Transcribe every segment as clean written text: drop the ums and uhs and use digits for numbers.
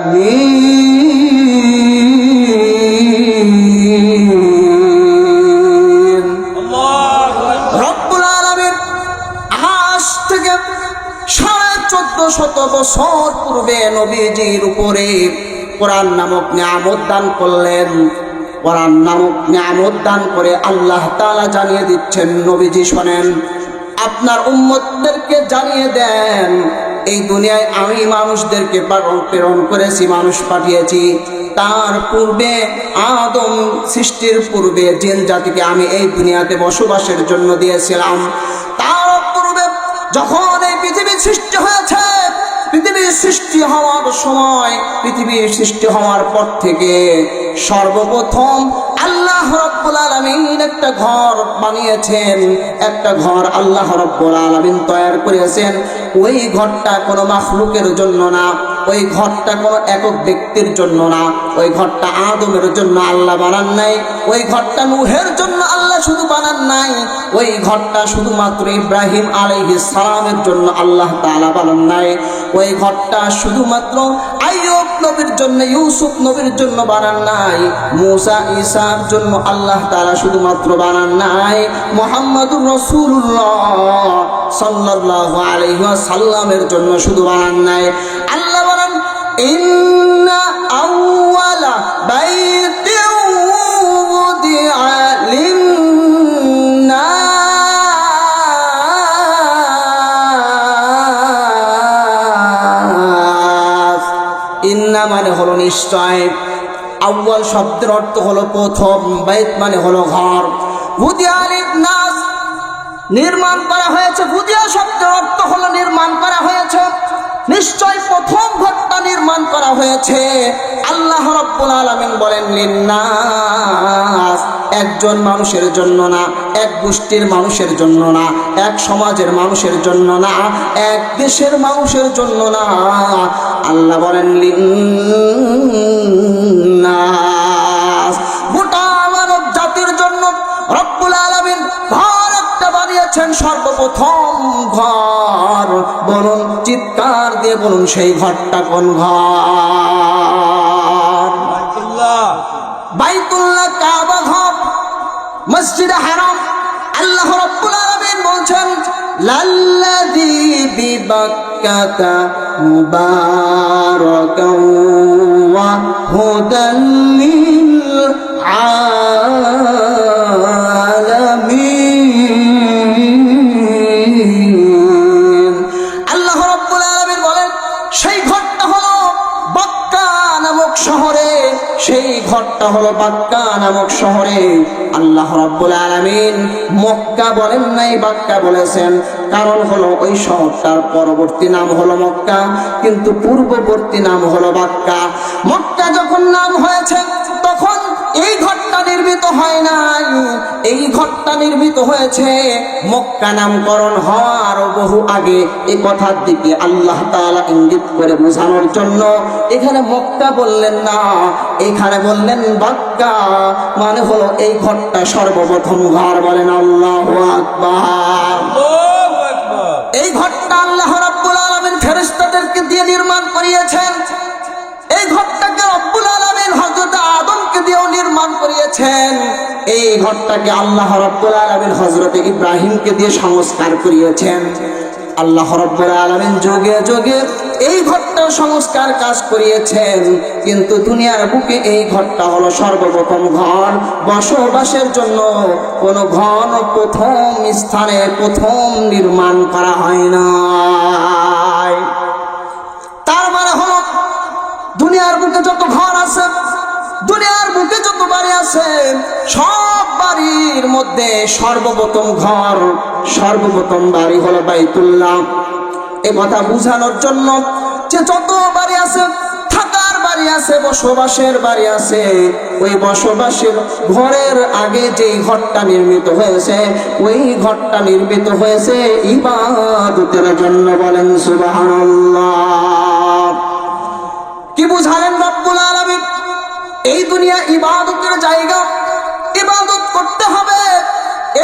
আমিন। রব্বুল আলামিন আজ থেকে 1450 বছর পূর্বে নবীজির উপরে কোরআন নামক নিয়ামত দান করলেন। কোরআন নামক নিয়ামত দান করে আল্লাহ তাআলা জানিয়ে দিচ্ছেন, নবীজি শোনেন, আপনার উম্মতদেরকে জানিয়ে দেন, এই দুনিয়ায় আমি মানুষদেরকে প্রেরণ করেছি, মানুষ পাঠিয়েছি। তার পূর্বে আদম সৃষ্টির পূর্বে জিন জাতিকে আমি এই দুনিয়াতে বসবাসের জন্য দিয়েছিলাম। তার পূর্বে যখন এই পৃথিবীর সৃষ্টি হয়েছে, পৃথিবীর সৃষ্টি হওয়ার সময়, পৃথিবীর সৃষ্টি হওয়ার পর থেকে সর্বপ্রথম আল্লাহ রাব্বুল আলামিন একটা ঘর বানিয়েছেন। একটা ঘর আল্লাহ রাব্বুল আলামিন তৈরি করেছেন। ওই ঘরটা কোনো মাখলুকের জন্য না, ওই ঘরটা কোনো একক ব্যক্তির জন্য না, ওই ঘরটা আদমের জন্য আল্লাহ বানান নাই, ওই ঘরটা নূহের জন্য আল্লাহ শুধু বানান নাই, ওই ঘরটা শুধুমাত্র ইব্রাহিম আলাইহিস সালামের জন্য আল্লাহ তাআলা বানান নাই, ওই ঘরটা শুধুমাত্র আইয়ুব নবীর জন্য, ইউসুফ নবীর জন্য বানান নাই, মুসা ঈসার জন্য আল্লাহ তাআলা শুধুমাত্র বানান নাই, মুহাম্মদুর রাসূলুল্লাহ সাল্লাল্লাহু আলাইহি ওয়াসাল্লামের জন্য শুধু বানান নাই। আল্লাহ বলেন, ইন্না আউওয়ালা বাইতিন উদিআ লিন্নাস। ইন্না মানে হলো নিশ্চয়, আউয়াল শব্দের অর্থ হলো প্রথম, বাইত মানে হলো ঘর, উদিআ লিন্নাস নির্মাণ করা হয়েছে। বুদিয়া শব্দের অর্থ হলো নির্মাণ করা হয়েছে, নিশ্চয় প্রথম ঘরটা নির্মাণ করা হয়েছে। আল্লাহ রাব্বুল আলামিন বলেন লিন্নাস, একজন মানুষের জন্য না, এক গোষ্ঠীর মানুষের জন্য না, এক সমাজের মানুষের জন্য না, এক দেশের মানুষের জন্য না। আল্লাহ বলেন লিন্নাস, গোটা মানব জাতির জন্য রব্বুল আলামিন ঘর একটা বানিয়েছেন, সর্বপ্রথম ঘর। বলুন, চিৎকার দিয়ে বলুন, সেই ঘরটা কোন ঘর? বাইতুল্লাহ, কাবা ঘর, মসজিদে হারাম। আল্লাহ রাব্বুল আলামিন বলছেন, লাল্লাযী বিবাক্কাতা মুবারাকান ওয়া হুদান লিল আলামিন। আল্লাহ রাব্বুল আলামিন বলেন, সেই ঘরটা হলো বাক্কা নামক শহরে, সেই ঘরটা হলো বাক্কা নামক শহরে। আল্লাহ রাব্বুল আলামিন মক্কা বলেন নাই, বাক্কা বলেছেন। কারণ হলো ওই শহরটার পরবর্তী নাম হলো মক্কা, কিন্তু পূর্ববর্তী নাম হলো বাক্কা। মক্কা যখন নাম হয়েছে, তখন এই ঘরটা নির্মিত হয় নাই, এই ঘরটা নির্মিত হয়েছে মক্কা নামকরণ হওয়ার বহু আগে। এই কথার দিকে আল্লাহ তাআলা ইঙ্গিত করে বোঝানোর জন্য এখানে মক্কা বললেন না, এখানে বললেন বাক্কা, মানে হলো এই ঘরটা সর্বপ্রথম ঘর। বলেন আল্লাহু আকবার। এই ঘরটা আল্লাহ রাব্বুল আলামিন ফেরেশতাদেরকে দিয়ে নির্মাণ করিয়েছেন। এই ঘরটাকে রব্বুল আলামিন হযরত আদমকে দিয়েও নির্মাণ করিয়েছেন। এই ঘরটাকে আল্লাহ রাব্বুল আলামিন হযরত ইব্রাহিমকে দিয়ে সংস্কার করিয়েছেন। আল্লাহ রাব্বুল আলামিন যুগে যুগে এই ঘরটা সংস্কার কাজ করিয়েছেন, কিন্তু দুনিয়ার বুকে এই ঘরটা হলো সর্বপ্রথম ঘর। বসবাসের জন্য কোন ঘর প্রথম স্থানে প্রথম নির্মাণ করা হয় না। তার মানে হলো দুনিয়ার বুকে যত ঘর আছে, দুনিয়ার বুকে যত বাড়ি আছে, সব বাড়ির মধ্যে সর্বপ্রথম ঘর, সর্বপ্রথম বাড়ি হলো বাইতুল্লাহ। এ কথা বোঝানোর জন্য যে যত বাড়ি আছে, থাকার বাড়ি আছে, বসবাসের বাড়ি আছে, ওই বসবাসের ঘরের আগে যেই ঘরটা নির্মিত হয়েছে, ওই ঘরটা নির্মিত হয়েছে ইবাদতের জন্য। বলেন সুবহানাল্লাহ। কি বুঝালেন রব্বুল আলামিন? এই দুনিয়া ইবাদতের জায়গা, ইবাদত করতে হবে।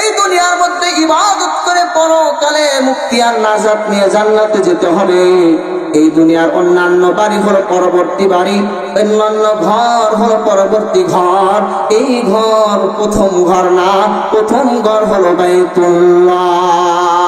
এই দুনিয়ার মধ্যে ইবাদত করে পরকালে মুক্তি আর নাজাত নিয়ে জান্নাতে যেতে হবে। এই দুনিয়ার অন্যান্য বাড়ি হলো পরবর্তী বাড়ি, অন্যান্য ঘর হলো পরবর্তী ঘর। এই ঘর প্রথম ঘর না, প্রথম ঘর হলো বাইতুল্লাহ।